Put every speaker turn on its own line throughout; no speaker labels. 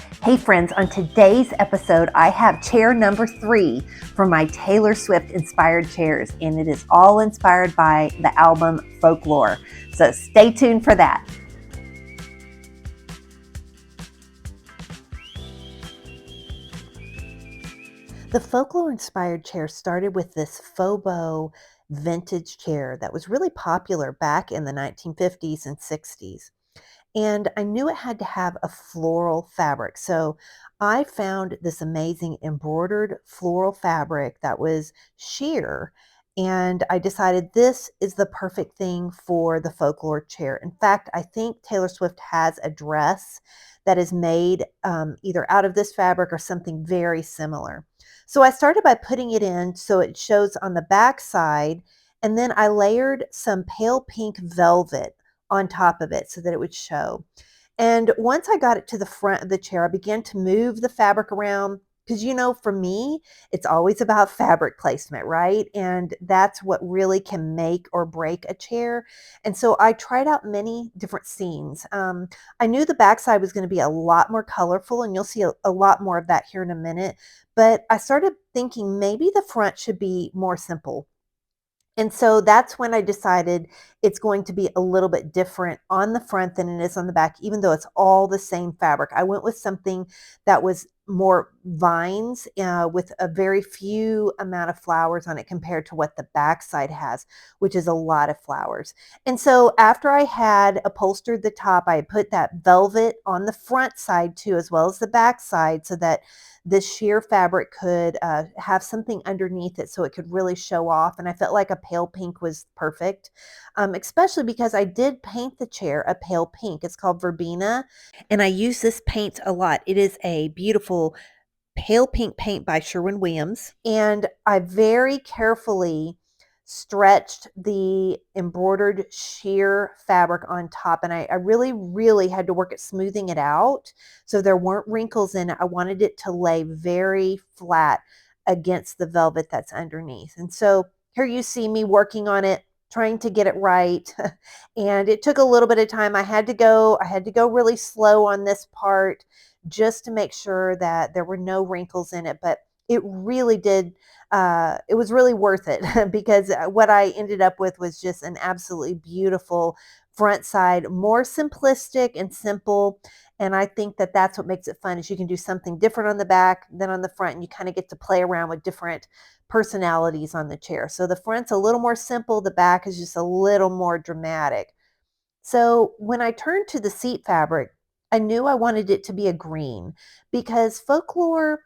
Hey friends, on today's episode, I have chair number 3 for my Taylor Swift inspired chairs, and it is all inspired by the album Folklore. So stay tuned for that. The Folklore inspired chair started with this Fobo vintage chair that was really popular back in the 1950s and 60s. And I knew it had to have a floral fabric. So I found this amazing embroidered floral fabric that was sheer. And I decided this is the perfect thing for the folklore chair. In fact, I think Taylor Swift has a dress that is made either out of this fabric or something very similar. So I started by putting it in so it shows on the back side. And then I layered some pale pink velvet on top of it so that it would show. And once I got it to the front of the chair, I began to move the fabric around because, for me, it's always about fabric placement, right? And that's what really can make or break a chair. And so I tried out many different scenes. I knew the backside was going to be a lot more colorful, and you'll see a lot more of that here in a minute. But I started thinking maybe the front should be more simple. And so that's when I decided it's going to be a little bit different on the front than it is on the back, even though it's all the same fabric. I went with something that was more vines with a very few amount of flowers on it compared to what the back side has, which is a lot of flowers. And so after I had upholstered the top, I put that velvet on the front side too, as well as the back side, so that this sheer fabric could have something underneath it so it could really show off. And I felt like a pale pink was perfect, especially because I did paint the chair a pale pink. It's called Verbena, and I use this paint a lot. It is a beautiful pale pink paint by Sherwin-Williams, and I very carefully stretched the embroidered sheer fabric on top, and I really, really had to work at smoothing it out so there weren't wrinkles in it. I wanted it to lay very flat against the velvet that's underneath. And so here you see me working on it, trying to get it right. And it took a little bit of time. I had to go really slow on this part just to make sure that there were no wrinkles in it. But it really did, it was really worth it because what I ended up with was just an absolutely beautiful front side, more simplistic and simple. And I think that that's what makes it fun is you can do something different on the back than on the front, and you kind of get to play around with different personalities on the chair. So the front's a little more simple, the back is just a little more dramatic. So when I turned to the seat fabric, I knew I wanted it to be a green because folklore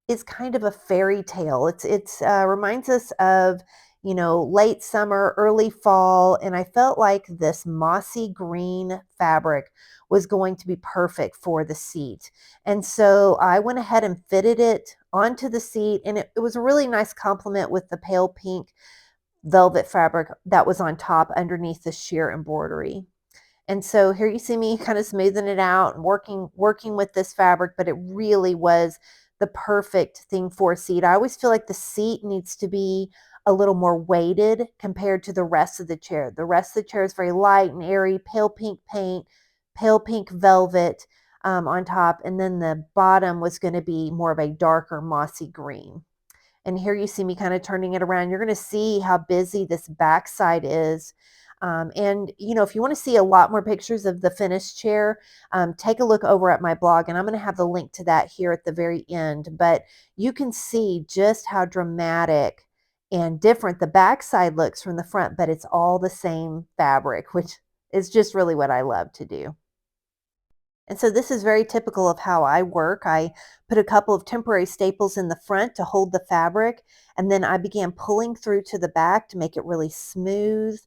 is kind of a fairy tale. It's reminds us of, late summer, early fall, and I felt like this mossy green fabric was going to be perfect for the seat. And so I went ahead and fitted it onto the seat, and it was a really nice complement with the pale pink velvet fabric that was on top underneath the sheer embroidery. And so here you see me kind of smoothing it out and working with this fabric, but it really was the perfect thing for a seat. I always feel like the seat needs to be a little more weighted compared to the rest of the chair. The rest of the chair is very light and airy, pale pink paint, pale pink velvet on top, and then the bottom was going to be more of a darker mossy green. And here you see me kind of turning it around. You're going to see how busy this backside is. If you want to see a lot more pictures of the finished chair, take a look over at my blog, and I'm going to have the link to that here at the very end. But you can see just how dramatic and different the backside looks from the front, but it's all the same fabric, which is just really what I love to do. And so this is very typical of how I work. I put a couple of temporary staples in the front to hold the fabric, and then I began pulling through to the back to make it really smooth.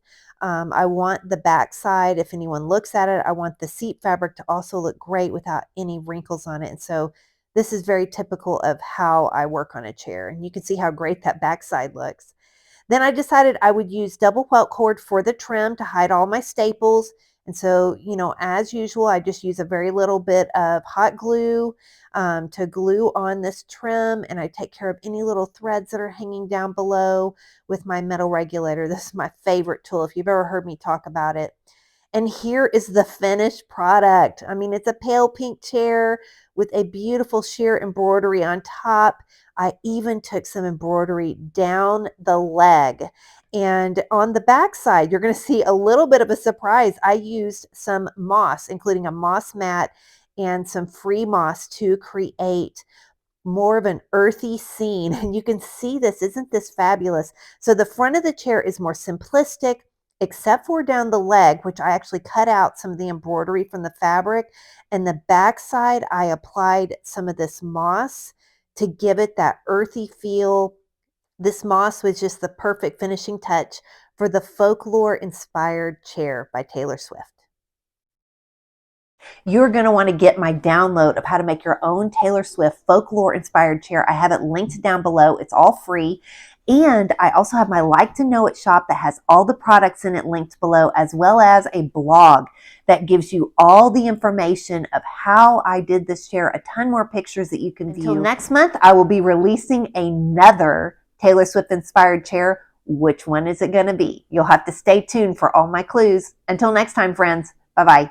I want the back side, if anyone looks at it, I want the seat fabric to also look great without any wrinkles on it. And so this is very typical of how I work on a chair. And you can see how great that back side looks. Then I decided I would use double welt cord for the trim to hide all my staples. And so, as usual, I just use a very little bit of hot glue to glue on this trim, and I take care of any little threads that are hanging down below with my metal regulator. This is my favorite tool if you've ever heard me talk about it. And here is the finished product. I mean, it's a pale pink chair with a beautiful sheer embroidery on top. I even took some embroidery down the leg. And on the back side, you're going to see a little bit of a surprise. I used some moss, including a moss mat and some free moss to create more of an earthy scene. And you can see this. Isn't this fabulous? So the front of the chair is more simplistic, except for down the leg, which I actually cut out some of the embroidery from the fabric. And the back side, I applied some of this moss to give it that earthy feel. This moss was just the perfect finishing touch for the Folklore inspired chair by Taylor Swift. You're going to want to get my download of how to make your own Taylor Swift folklore inspired chair. I have it linked down below. It's all free. And I also have my Like to Know It shop that has all the products in it linked below, as well as a blog that gives you all the information of how I did this chair, a ton more pictures that you can view. Until next month, I will be releasing another Taylor Swift inspired chair. Which one is it going to be? You'll have to stay tuned for all my clues. Until next time, friends. Bye-bye.